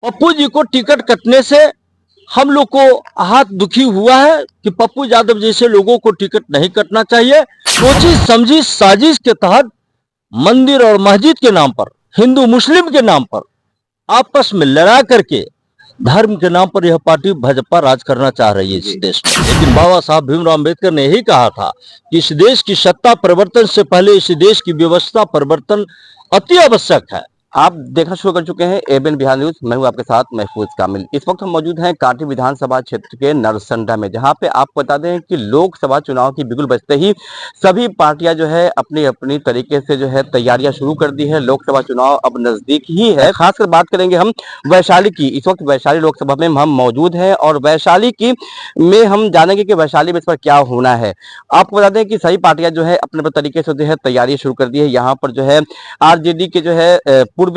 पप्पू जी को टिकट कटने से हम लोग को हाथ दुखी हुआ है कि पप्पू यादव जैसे लोगों को टिकट नहीं कटना चाहिए। सोची समझी साजिश के तहत मंदिर और मस्जिद के नाम पर, हिंदू मुस्लिम के नाम पर आपस में लड़ा करके धर्म के नाम पर यह पार्टी भाजपा राज करना चाह रही है इस देश में। लेकिन बाबा साहब भीमराव अंबेडकर ने यही कहा था कि इस देश की सत्ता परिवर्तन से पहले इस देश की व्यवस्था परिवर्तन अति आवश्यक है। आप देखना शुरू कर चुके हैं एबीएन बिहार न्यूज। मैं हूं आपके साथ महफूज कामिल। इस वक्त हम मौजूद हैं कांटी विधानसभा क्षेत्र के नरसंडा में, जहां पे आपको बता दें कि लोकसभा चुनाव की बिगुल बजते ही सभी पार्टियां जो है अपनी अपनी तरीके से जो है तैयारियां शुरू कर दी है। लोकसभा चुनाव अब नजदीक ही है। खासकर बात करेंगे हम वैशाली की। इस वक्त वैशाली लोकसभा में हम मौजूद हैं और वैशाली की में हम जानेंगे कि वैशाली में इस पर क्या होना है। आपको बता दें कि सभी पार्टियां जो है अपने अपने तरीके से जो है तैयारी शुरू कर दी है। यहाँ पर जो है आरजेडी के जो है पूर्व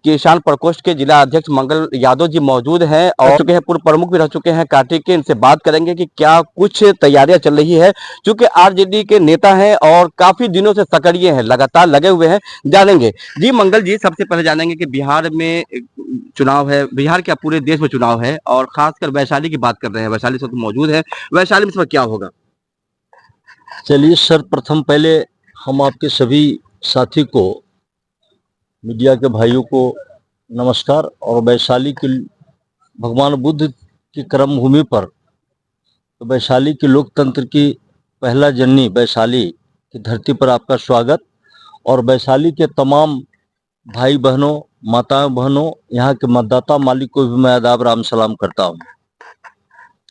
किसान प्रकोष्ठ के जिला अध्यक्ष मंगल यादव जी मौजूद हैं और चुके हैं, पूर्व प्रमुख भी रह चुके हैं कांटी के। इनसे बात करेंगे कि क्या कुछ तैयारियां चल रही है, क्योंकि आरजेडी के नेता हैं और काफी दिनों से सक्रिय हैं, लगातार लगे हुए हैं। जानेंगे जी मंगल जी, सबसे पहले जानेंगे कि बिहार में चुनाव है, बिहार क्या पूरे देश में चुनाव है और खासकर वैशाली की बात कर रहे हैं। वैशाली से तो मौजूद है, वैशाली में इस पर क्या होगा? चलिए सर्वप्रथम पहले हम आपके सभी साथी को, मीडिया के भाइयों को नमस्कार। और वैशाली की भगवान बुद्ध की कर्म भूमि पर, तो वैशाली के लोकतंत्र की पहला जननी वैशाली की धरती पर आपका स्वागत। और वैशाली के तमाम भाई बहनों, माताएं बहनों, यहाँ के मतदाता मालिक को भी मैं आदाब राम सलाम करता हूँ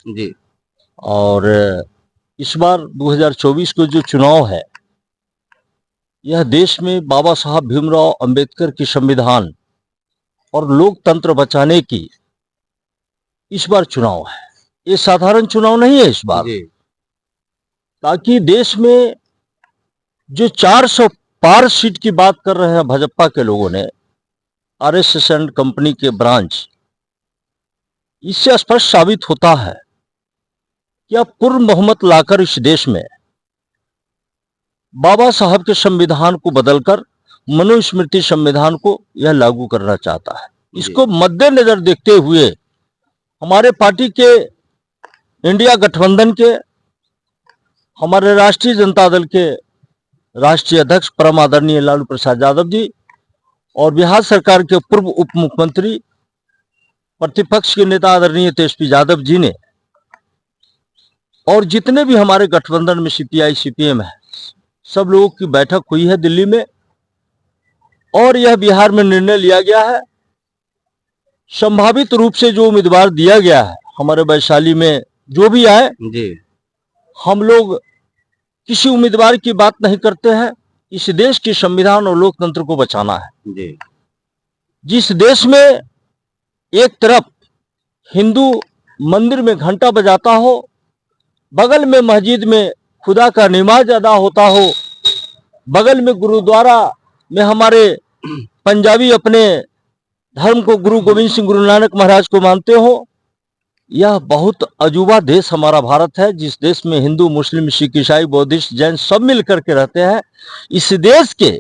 जी। और इस बार 2024 को जो चुनाव है, यह देश में बाबा साहब भीमराव अंबेडकर की संविधान और लोकतंत्र बचाने की इस बार चुनाव है। ये साधारण चुनाव नहीं है इस बार, ताकि देश में जो 400 पार सीट की बात कर रहे हैं भाजपा के लोगों ने, आरएसएस एंड कंपनी के ब्रांच, इससे स्पष्ट साबित होता है कि अब पूर्ण बहुमत लाकर इस देश में बाबा साहब के संविधान को बदलकर मनुस्मृति संविधान को यह लागू करना चाहता है। इसको मद्देनजर देखते हुए हमारे पार्टी के इंडिया गठबंधन के, हमारे राष्ट्रीय जनता दल के राष्ट्रीय अध्यक्ष परम आदरणीय लालू प्रसाद यादव जी और बिहार सरकार के पूर्व उप मुख्यमंत्री प्रतिपक्ष के नेता आदरणीय तेजस्वी यादव जी ने, और जितने भी हमारे गठबंधन में सीपीआई सीपीएम है, सब लोगों की बैठक हुई है दिल्ली में और यह बिहार में निर्णय लिया गया है। संभावित रूप से जो उम्मीदवार दिया गया है हमारे वैशाली में जो भी आए जी, हम लोग किसी उम्मीदवार की बात नहीं करते हैं। इस देश की संविधान और लोकतंत्र को बचाना है जी। जिस देश में एक तरफ हिंदू मंदिर में घंटा बजाता हो, बगल में मस्जिद में खुदा का नमाज अदा होता हो, बगल में गुरुद्वारा में हमारे पंजाबी अपने धर्म को गुरु गोविंद सिंह गुरु नानक महाराज को मानते हो, यह बहुत अजूबा देश हमारा भारत है, जिस देश में हिंदू मुस्लिम सिख ईसाई बौद्धिस्ट जैन सब मिल करके रहते हैं। इस देश के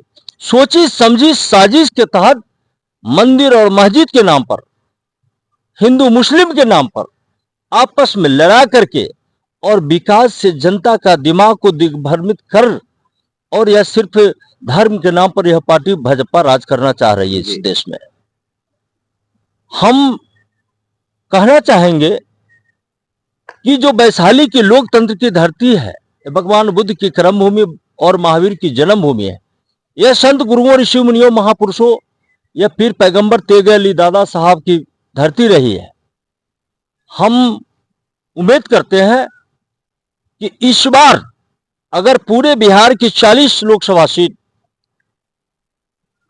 सोची समझी साजिश के तहत मंदिर और मस्जिद के नाम पर, हिंदू मुस्लिम के नाम पर आपस में लड़ा करके और विकास से जनता का दिमाग को दिग्भ्रमित कर, और यह सिर्फ धर्म के नाम पर यह पार्टी भाजपा राज करना चाह रही है इस देश में। हम कहना चाहेंगे कि जो वैशाली की लोकतंत्र की धरती है, भगवान बुद्ध की कर्म भूमि और महावीर की जन्मभूमि है। यह संत गुरुओं, ऋषि मुनियों, महापुरुषों, यह पीर पैगंबर तेगे अली दादा साहब की धरती रही है। हम उम्मीद करते हैं कि इस बार अगर पूरे बिहार की 40 लोकसभा सीट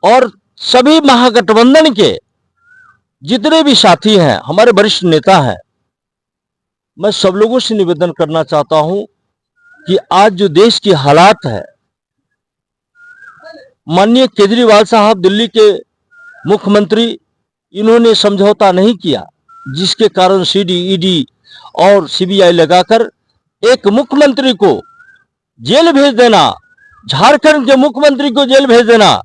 और सभी महागठबंधन के जितने भी साथी हैं, हमारे वरिष्ठ नेता हैं, मैं सब लोगों से निवेदन करना चाहता हूं कि आज जो देश की हालात है, माननीय केजरीवाल साहब दिल्ली के मुख्यमंत्री, इन्होंने समझौता नहीं किया, जिसके कारण सीडी ईडी और सीबीआई लगाकर एक मुख्यमंत्री को जेल भेज देना, झारखंड के मुख्यमंत्री को जेल भेज देना,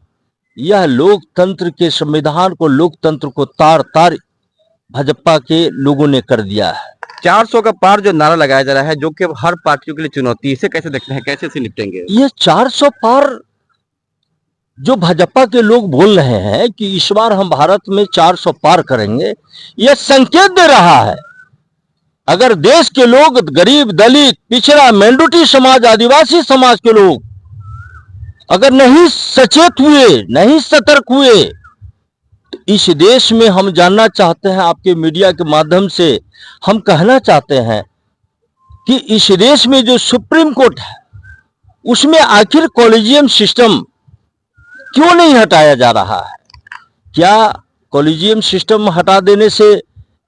यह लोकतंत्र के संविधान को, लोकतंत्र को तार तार भाजपा के लोगों ने कर दिया है। 400 का पार जो नारा लगाया जा रहा है, जो कि हर पार्टियों के लिए चुनौती है, इसे कैसे देखते हैं, कैसे इसे निपटेंगे? ये 400 पार जो भाजपा के लोग बोल रहे हैं कि इस बार हम भारत में 400 पार करेंगे, यह संकेत दे रहा है। अगर देश के लोग, गरीब, दलित, पिछड़ा, माइनॉरिटी समाज, आदिवासी समाज के लोग अगर नहीं सचेत हुए, नहीं सतर्क हुए, तो इस देश में हम जानना चाहते हैं, आपके मीडिया के माध्यम से हम कहना चाहते हैं कि इस देश में जो सुप्रीम कोर्ट है उसमें आखिर कॉलेजियम सिस्टम क्यों नहीं हटाया जा रहा है? क्या कॉलेजियम सिस्टम हटा देने से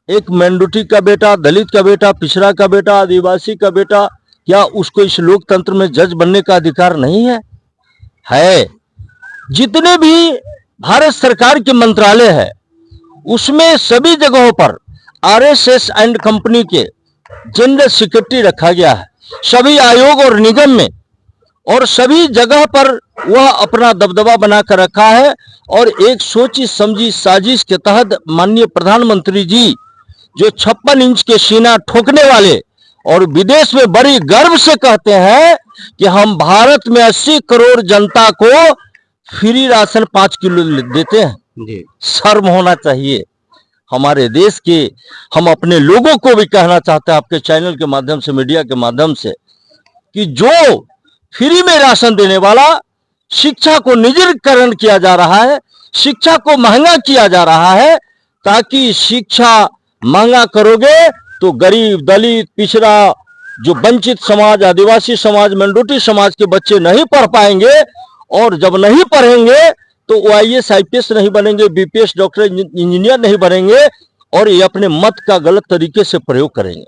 एक माइनॉरिटी का बेटा, दलित का बेटा, पिछड़ा का बेटा, आदिवासी का बेटा, क्या उसको इस लोकतंत्र में जज बनने का अधिकार नहीं है? जितने भी भारत सरकार के मंत्रालय है उसमें सभी जगहों पर आरएसएस एंड कंपनी के जनरल सेक्रेटरी रखा गया है, सभी आयोग और निगम में, और सभी जगह पर वह अपना दबदबा बनाकर रखा है। और एक सोची समझी साजिश के तहत माननीय प्रधानमंत्री जी जो 56 इंच के सीना ठोकने वाले और विदेश में बड़ी गर्व से कहते हैं कि हम भारत में 80 करोड़ जनता को फ्री राशन 5 किलो देते हैं जी। शर्म होना चाहिए हमारे देश के। हम अपने लोगों को भी कहना चाहते हैं आपके चैनल के माध्यम से, मीडिया के माध्यम से, कि जो फ्री में राशन देने वाला, शिक्षा को निजीकरण किया जा रहा है, शिक्षा को महंगा किया जा रहा है, ताकि शिक्षा महंगा करोगे तो गरीब, दलित, पिछड़ा, जो वंचित समाज, आदिवासी समाज, माइनॉरिटी समाज के बच्चे नहीं पढ़ पाएंगे, और जब नहीं पढ़ेंगे तो वो आईएएस आईपीएस नहीं बनेंगे, बीपीएस डॉक्टर इंजीनियर नहीं बनेंगे, और ये अपने मत का गलत तरीके से प्रयोग करेंगे।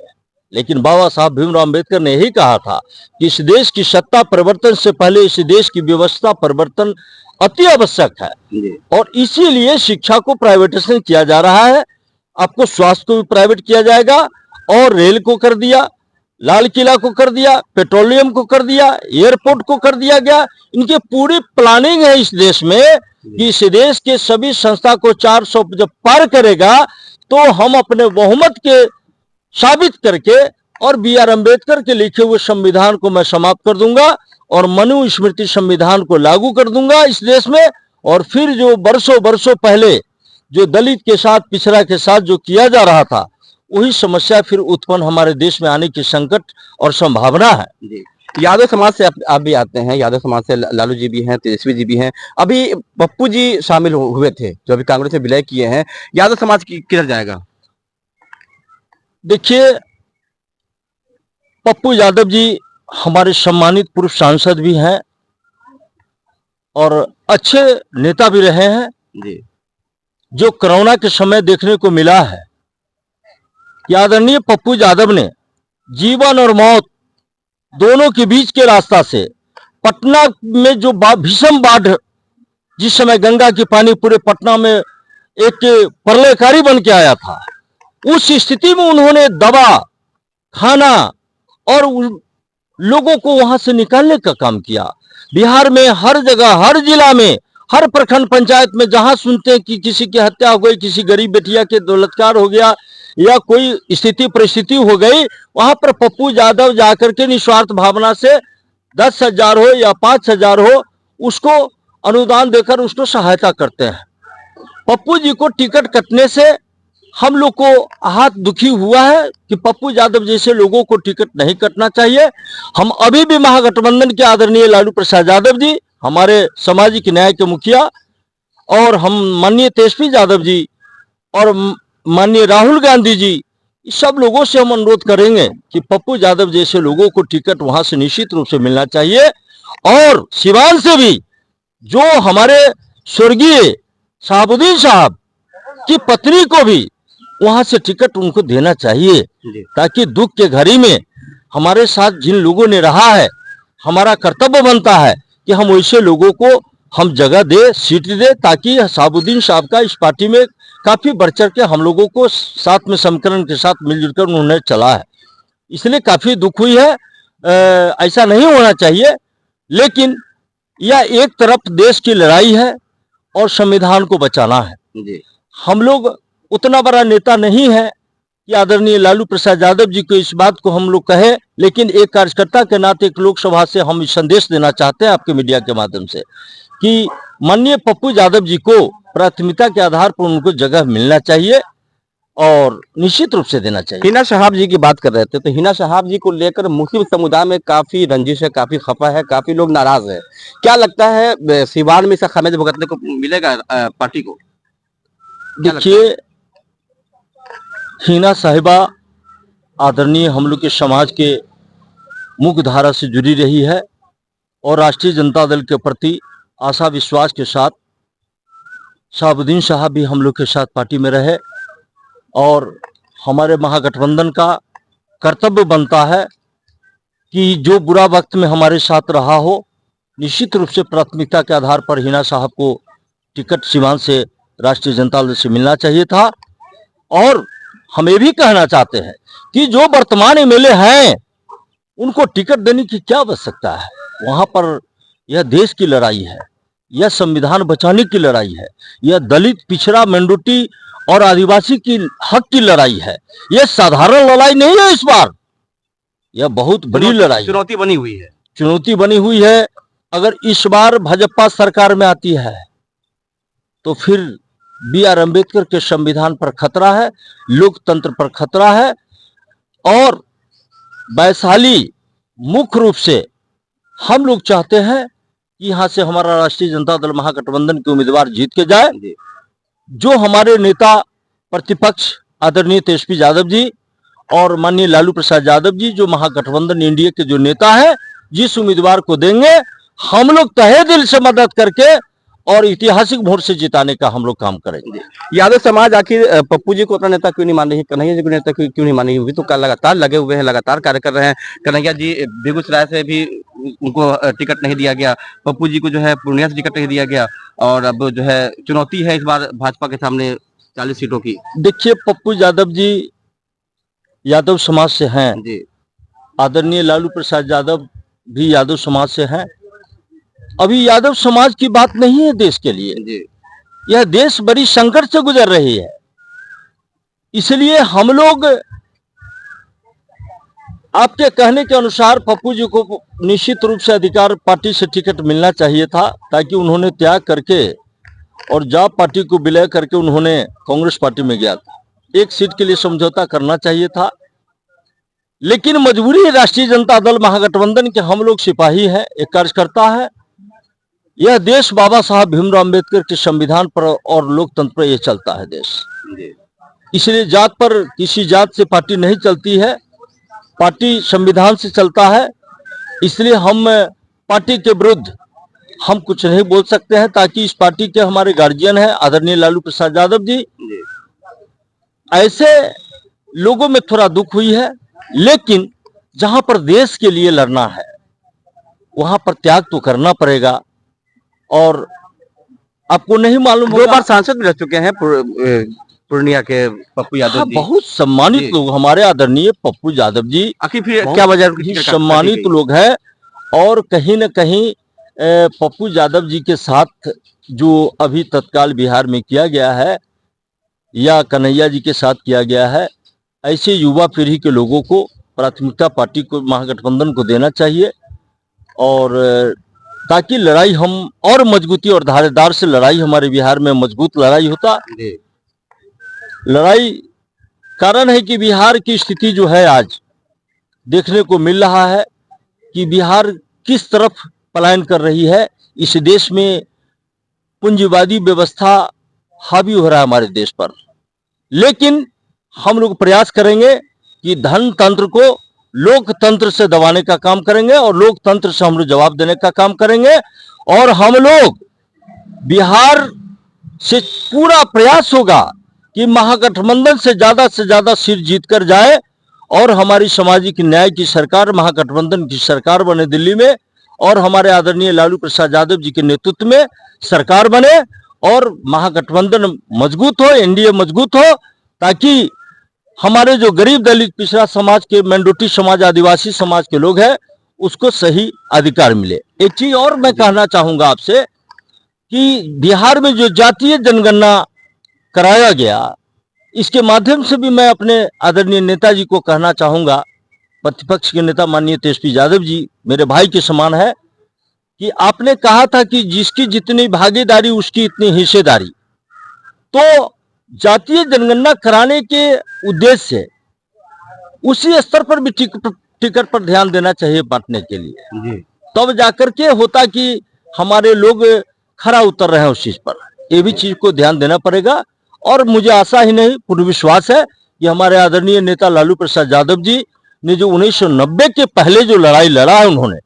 लेकिन बाबा साहब भीमराव अंबेडकर ने यही कहा था कि इस देश की सत्ता परिवर्तन से पहले इस देश की व्यवस्था परिवर्तन अति आवश्यक है, और इसीलिए शिक्षा को प्राइवेटाइजेशन किया जा रहा है। आपको स्वास्थ्य को भी प्राइवेट किया जाएगा, और रेल को कर दिया, लाल किला को कर दिया, पेट्रोलियम को कर दिया, एयरपोर्ट को कर दिया गया। इनकी पूरी प्लानिंग है इस देश में कि इस देश के सभी संस्था को 400 जब पार करेगा तो हम अपने बहुमत के साबित करके और बी.आर. अम्बेडकर के लिखे हुए संविधान को मैं समाप्त कर दूंगा और मनु स्मृति संविधान को लागू कर दूंगा इस देश में। और फिर जो वर्षों पहले जो दलित के साथ, पिछड़ा के साथ जो किया जा रहा था, वही समस्या फिर उत्पन्न हमारे देश में आने की संकट और संभावना है जी। यादव समाज से आप भी आते हैं, यादव समाज से लालू जी भी हैं, तेजस्वी जी भी हैं, अभी पप्पू जी शामिल हुए थे जो अभी कांग्रेस से विलय किए हैं। यादव समाज किधर जाएगा? देखिए, पप्पू यादव जी हमारे सम्मानित पूर्व सांसद भी हैं और अच्छे नेता भी रहे हैं जी। जो कोरोना के समय देखने को मिला है कि आदरणीय पप्पू यादव ने जीवन और मौत दोनों के बीच के रास्ता से पटना में जो भीषण बाढ़, जिस समय गंगा की पानी पूरे पटना में एक प्रलयकारी बन के आया था, उस स्थिति में उन्होंने दवा, खाना और लोगों को वहां से निकालने का काम किया। बिहार में हर जगह, हर जिला में, हर प्रखंड पंचायत में जहां सुनते हैं कि किसी की हत्या हो गई, किसी गरीब बेटिया के बलात्कार हो गया या कोई स्थिति परिस्थिति हो गई, वहां पर पप्पू यादव जाकर के निस्वार्थ भावना से 10,000 हो या 5,000 हो, उसको अनुदान देकर उसको सहायता करते हैं। पप्पू जी को टिकट कटने से हम लोग को हाथ दुखी हुआ है कि पप्पू यादव जैसे लोगों को टिकट नहीं कटना चाहिए। हम अभी भी महागठबंधन के आदरणीय लालू प्रसाद यादव जी, हमारे सामाजिक न्याय के मुखिया, और हम माननीय तेजस्वी यादव जी और माननीय राहुल गांधी जी, सब लोगों से हम अनुरोध करेंगे कि पप्पू यादव जैसे लोगों को टिकट वहां से निश्चित रूप से मिलना चाहिए। और सिवान से भी जो हमारे स्वर्गीय शहाबुद्दीन साहब की पत्नी को भी वहां से टिकट उनको देना चाहिए, ताकि दुख के घड़ी में हमारे साथ जिन लोगों ने रहा है, हमारा कर्तव्य बनता है कि हम वैसे लोगों को हम जगह दे, सीट दे, ताकि शहाबुद्दीन साहब का इस पार्टी में काफी बढ़ चढ़ के हम लोगों को साथ में समीकरण के साथ मिलजुल कर उन्होंने चला है, इसलिए काफी दुख हुई है। ऐसा नहीं होना चाहिए, लेकिन यह एक तरफ देश की लड़ाई है और संविधान को बचाना है। हम लोग उतना बड़ा नेता नहीं है कि आदरणीय लालू प्रसाद यादव जी को इस बात को हम लोग कहें, लेकिन एक कार्यकर्ता के नाते एक लोकसभा से हम इस संदेश देना चाहते हैं आपके मीडिया के माध्यम से कि माननीय पप्पू यादव जी को प्राथमिकता के आधार पर उनको जगह मिलना चाहिए और निश्चित रूप से देना चाहिए। हिना शहाब जी की बात कर रहे थे, तो हिना शहाब जी को लेकर मुस्लिम समुदाय में काफी रंजिश है, काफी खफा है, काफी लोग नाराज है। क्या लगता है सिवान में इसका खामियाजा भुगतने को मिलेगा पार्टी को? देखिए, हिना साहिबा आदरणीय हम लोग के समाज के मुख्य धारा से जुड़ी रही है और राष्ट्रीय जनता दल के प्रति आशा विश्वास के साथ शहाबुद्दीन साहब भी हम लोग के साथ पार्टी में रहे और हमारे महागठबंधन का कर्तव्य बनता है कि जो बुरा वक्त में हमारे साथ रहा हो, निश्चित रूप से प्राथमिकता के आधार पर हिना साहब को टिकट सीवान से राष्ट्रीय जनता दल से मिलना चाहिए था। और हम ये भी कहना चाहते हैं कि जो वर्तमान एमएलए हैं उनको टिकट देने की क्या आवश्यकता है। वहां पर यह देश की लड़ाई है, यह संविधान बचाने की लड़ाई है, यह दलित पिछड़ा मिनोरिटी और आदिवासी की हक की लड़ाई है। यह साधारण लड़ाई नहीं है, इस बार यह बहुत बड़ी लड़ाई, चुनौती बनी हुई है, चुनौती बनी हुई है। अगर इस बार भाजपा सरकार में आती है तो फिर बी.आर. अम्बेडकर के संविधान पर खतरा है, लोकतंत्र पर खतरा है और वैशाली मुख्य रूप से हम लोग चाहते हैं कि यहाँ से हमारा राष्ट्रीय जनता दल महागठबंधन के उम्मीदवार जीत के जाए। जो हमारे नेता प्रतिपक्ष आदरणीय तेजस्वी यादव जी और माननीय लालू प्रसाद यादव जी, जो महागठबंधन इंडिया के जो नेता हैं, जिस उम्मीदवार को देंगे हम लोग तहे दिल से मदद करके और ऐतिहासिक वोट से जिताने का हम लोग काम करेंगे। यादव समाज आखिर पप्पू जी को अपना नेता क्यों नहीं मान रही है, कन्हैया जी को नेता क्यों नहीं मान रही है? तो लगातार लगे हुए हैं, लगातार कार्य कर रहे हैं। कन्हैया जी बेगूसराय से भी उनको टिकट नहीं दिया गया, पप्पू जी को जो है पूर्णिया से टिकट नहीं दिया गया और अब जो है चुनौती है इस बार भाजपा के सामने 40 सीटों की। देखिए, पप्पू यादव जी यादव समाज से हैं जी, आदरणीय लालू प्रसाद यादव भी यादव समाज से हैं। अभी यादव समाज की बात नहीं है देश के लिए जी। यह देश बड़ी संकट से गुजर रही है, इसलिए हम लोग आपके कहने के अनुसार पप्पू जी को निश्चित रूप से अधिकार पार्टी से टिकट मिलना चाहिए था, ताकि उन्होंने त्याग करके और जॉब पार्टी को विलय करके उन्होंने कांग्रेस पार्टी में गया था। एक सीट के लिए समझौता करना चाहिए था, लेकिन मजबूरी राष्ट्रीय जनता दल महागठबंधन के हम लोग सिपाही हैं, एक कार्यकर्ता है। यह देश बाबा साहब भीमराव अम्बेडकर के संविधान पर और लोकतंत्र पर यह चलता है देश। इसलिए जात पर किसी जात से पार्टी नहीं चलती है, पार्टी संविधान से चलता है। इसलिए हम पार्टी के विरुद्ध हम कुछ नहीं बोल सकते हैं, ताकि इस पार्टी के हमारे गार्जियन हैं आदरणीय लालू प्रसाद यादव जी। ऐसे लोगों में थोड़ा दुख हुई है, लेकिन जहां पर देश के लिए लड़ना है वहां पर त्याग तो करना पड़ेगा। और आपको नहीं मालूम, 2 बार सांसद भी रह चुके हैं पूर्णिया के पप्पू यादव जी। बहुत सम्मानित लोग हमारे आदरणीय पप्पू यादव जी, आखिर फिर क्या वजह सम्मानित लोग हैं। और कहीं न कहीं पप्पू यादव जी के साथ जो अभी तत्काल बिहार में किया गया है या कन्हैया जी के साथ किया गया है, ऐसे युवा पीढ़ी के लोगों को प्राथमिकता पार्टी को महागठबंधन को देना चाहिए, और ताकि लड़ाई हम और मजबूती और धारेदार से लड़ाई हमारे बिहार में मजबूत लड़ाई होता। लड़ाई कारण है कि बिहार की स्थिति जो है आज देखने को मिल रहा है कि बिहार किस तरफ पलायन कर रही है। इस देश में पूंजीवादी व्यवस्था हावी हो रहा है हमारे देश पर, लेकिन हम लोग प्रयास करेंगे कि धन तंत्र को लोकतंत्र से दबाने का काम करेंगे और लोकतंत्र से हम लोग जवाब देने का काम करेंगे। और हम लोग बिहार से पूरा प्रयास होगा कि महागठबंधन से ज्यादा सीट जीत कर जाए और हमारी सामाजिक न्याय की सरकार महागठबंधन की सरकार बने दिल्ली में, और हमारे आदरणीय लालू प्रसाद यादव जी के नेतृत्व में सरकार बने और महागठबंधन मजबूत हो, एनडीए मजबूत हो, ताकि हमारे जो गरीब दलित पिछड़ा समाज के मिनोरिटी समाज आदिवासी समाज के लोग हैं उसको सही अधिकार मिले। एक चीज और मैं कहना चाहूंगा आपसे कि बिहार में जो जातीय जनगणना कराया गया इसके माध्यम से भी मैं अपने आदरणीय नेताजी को कहना चाहूंगा, प्रतिपक्ष के नेता माननीय तेजस्वी यादव जी मेरे भाई के समान है, कि आपने कहा था कि जिसकी जितनी भागीदारी उसकी इतनी हिस्सेदारी। तो जातीय जनगणना कराने के उद्देश्य से उसी स्तर पर भी टिकट पर ध्यान देना चाहिए बांटने के लिए जी। तब जाकर के होता कि हमारे लोग खरा उतर रहे हैं उस चीज पर। ये भी चीज को ध्यान देना पड़ेगा। और मुझे आशा ही नहीं पूर्ण विश्वास है कि हमारे आदरणीय नेता लालू प्रसाद यादव जी ने जो 1990 के पहले जो लड़ाई लड़ा है उन्होंने,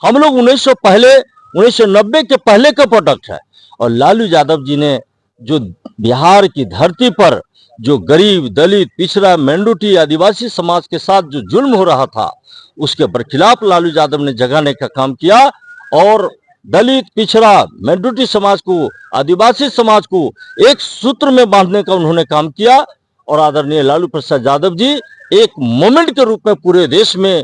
हम लोग 1990 के पहले का प्रोडक्ट है। और लालू यादव जी ने जो बिहार की धरती पर जो गरीब, दलित, पिछड़ा, मेंडूटी, आदिवासी समाज के साथ जो जुल्म हो रहा था उसके बरखिलाफ लालू यादव ने जगाने का काम किया। और दलित, पिछड़ा, मेंडूटी समाज को, आदिवासी समाज को एक सूत्र में बांधने का उन्होंने काम किया। और आदरणीय लालू प्रसाद यादव जी एक मोमेंट के रूप में पूरे देश में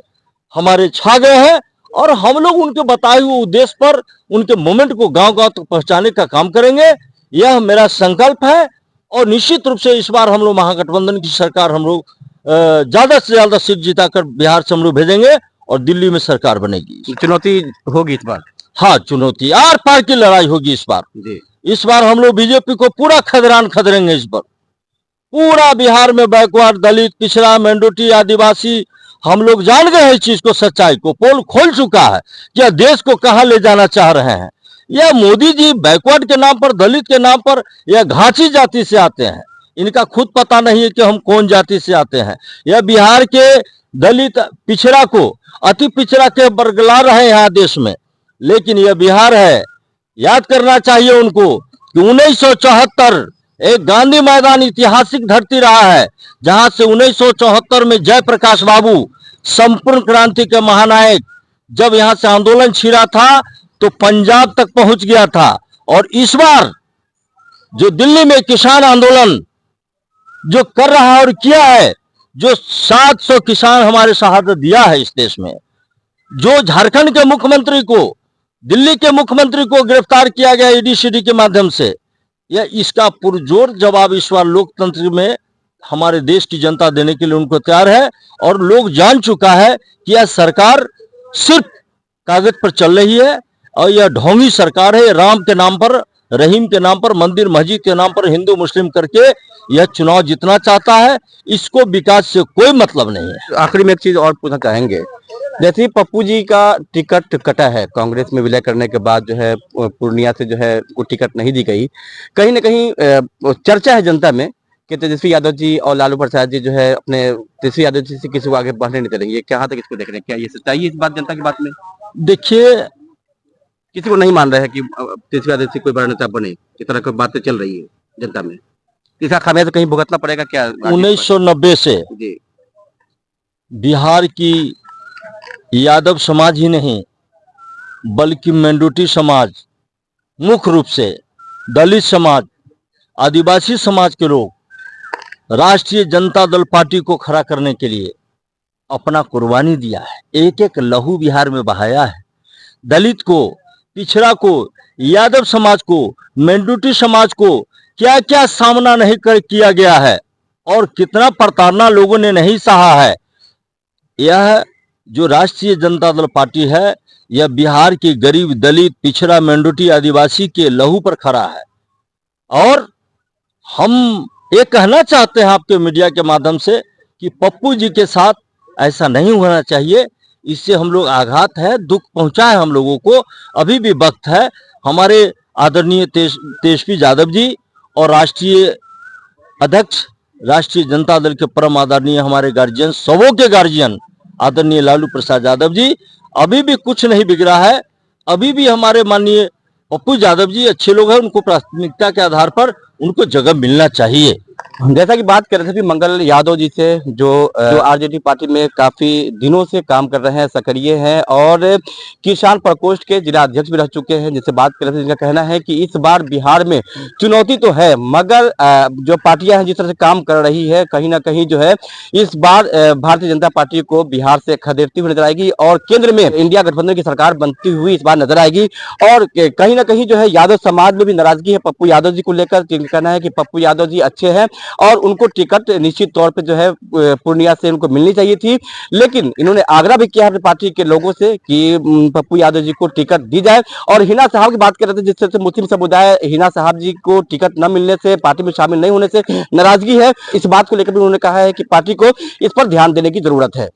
हमारे छा गए हैं। और हम लोग उनके बताए हुए उद्देश्य पर उनके मोमेंट को गांव-गांव तक पहुंचाने का काम करेंगे, यह मेरा संकल्प है। और निश्चित रूप से इस बार हम लोग महागठबंधन की सरकार हम लोग ज्यादा से ज्यादा सीट जिताकर बिहार से हम लोग भेजेंगे और दिल्ली में सरकार बनेगी। चुनौती होगी इस बार? हाँ, चुनौती आर पार की लड़ाई होगी इस बार जी। इस बार हम लोग बीजेपी को पूरा खदेड़ेंगे। इस बार पूरा बिहार में बैकवर्ड, दलित, पिछड़ा, मेंडूटी, आदिवासी, हम लोग जान गए हैं इस चीज को, सच्चाई को पोल खोल चुका है कि देश को कहां ले जाना चाह रहे हैं। यह मोदी जी बैकवर्ड के नाम पर, दलित के नाम पर, यह घासी जाति से आते हैं। इनका खुद पता नहीं है कि हम कौन जाति से आते हैं। यह बिहार के दलित पिछड़ा को अति पिछड़ा के बरगला रहे हैं यहाँ देश में। लेकिन यह बिहार है, याद करना चाहिए उनको कि 1974 एक गांधी मैदान ऐतिहासिक धरती रहा है, जहां से 1974 में जयप्रकाश बाबू संपूर्ण क्रांति के महानायक जब यहां से आंदोलन छिड़ा था तो पंजाब तक पहुंच गया था। और इस बार जो दिल्ली में किसान आंदोलन जो कर रहा है और किया है, जो 700 किसान हमारे शहादत दिया है इस देश में, जो झारखंड के मुख्यमंत्री को, दिल्ली के मुख्यमंत्री को गिरफ्तार किया गया ईडी-सीडी के माध्यम से, यह इसका पुरजोर जवाब इस बार लोकतंत्र में हमारे देश की जनता देने के लिए उनको तैयार है। और लोग जान चुका है कि यह सरकार सिर्फ कागज पर चल रही है और यह ढोंगी सरकार है। राम के नाम पर, रहीम के नाम पर, मंदिर मस्जिद के नाम पर हिंदू मुस्लिम करके यह चुनाव जीतना चाहता है। इसको विकास से कोई मतलब नहीं है। आखिरी में एक चीज और पूछना चाहेंगे, जैसे पप्पू जी का टिकट कटा है, कांग्रेस में विलय करने के बाद जो है पूर्णिया से जो है वो टिकट नहीं दी गई, कहीं ना कहीं चर्चा है जनता में कि तेजस्वी यादव जी और लालू प्रसाद जी जो है अपने तेजस्वी यादव जी से किसी को आगे बढ़ने नहीं चलेंगे। क्या तक इसको देख रहे हैं? क्या ये सच्चाई है इस बात जनता की बात में? देखिए, किसी को नहीं मान रहा है कि तेजस्वी यादव से कोई बड़ा नेता बने, इस तरह की बातें चल रही है जनता में। इसका खामियाजा कहीं भुगतना पड़ेगा क्या? 1990 से जी बिहार की यादव समाज ही नहीं बल्कि मेंडूटी समाज, मुख्य रूप से दलित समाज, आदिवासी समाज के लोग राष्ट्रीय जनता दल पार्टी को खड़ा करने के लिए अपना कुर्बानी दिया है। एक एक लहू बिहार में बहाया है। दलित को, पिछड़ा को, यादव समाज को, मेंडूटी समाज को क्या क्या सामना नहीं किया गया है और कितना प्रताड़ना लोगों ने नहीं सहा है। यह जो राष्ट्रीय जनता दल पार्टी है, यह बिहार के गरीब, दलित, पिछड़ा, मेंडूटी, आदिवासी के लहू पर खड़ा है। और हम ये कहना चाहते हैं आपके मीडिया के माध्यम से कि पप्पू जी के साथ ऐसा नहीं होना चाहिए। इससे हम लोग आघात है, दुख पहुंचा है हम लोगों को। अभी भी वक्त है। हमारे आदरणीय तेजस्वी यादव जी और राष्ट्रीय अध्यक्ष राष्ट्रीय जनता दल के परम आदरणीय हमारे गार्जियन, सबों के गार्जियन आदरणीय लालू प्रसाद यादव जी, अभी भी कुछ नहीं बिगड़ा है। अभी भी हमारे माननीय पप्पू यादव जी अच्छे लोग हैं। उनको प्राथमिकता के आधार पर उनको जगह मिलना चाहिए। जैसा कि बात कर रहे थे मंगल यादव जी से, जो आरजेडी पार्टी में काफी दिनों से काम कर रहे हैं, सक्रिय हैं और किसान प्रकोष्ठ के जिला अध्यक्ष भी रह चुके हैं, जिससे बात कर रहे थे, जिनका कहना है कि इस बार बिहार में चुनौती तो है, मगर जो पार्टियां हैं जिस तरह से काम कर रही है, कहीं ना कहीं जो है इस बार भारतीय जनता पार्टी को बिहार से खदेड़ती हुई नजर आएगी और केंद्र में इंडिया गठबंधन की सरकार बनती हुई इस बार नजर आएगी। और कहीं ना कहीं जो है यादव समाज में भी नाराजगी है पप्पू यादव जी को लेकर, जिनका कहना है कि पप्पू यादव जी अच्छे हैं और उनको टिकट निश्चित तौर पे जो है पूर्णिया से उनको मिलनी चाहिए थी। लेकिन इन्होंने आग्रह भी किया अपनी पार्टी के लोगों से कि पप्पू यादव जी को टिकट दी जाए। और हिना साहब की बात कर रहे थे, जिस तरह से मुस्लिम समुदाय हिना साहब जी को टिकट न मिलने से, पार्टी में शामिल नहीं होने से नाराजगी है, इस बात को लेकर भी उन्होंने कहा है कि पार्टी को इस पर ध्यान देने की जरूरत है।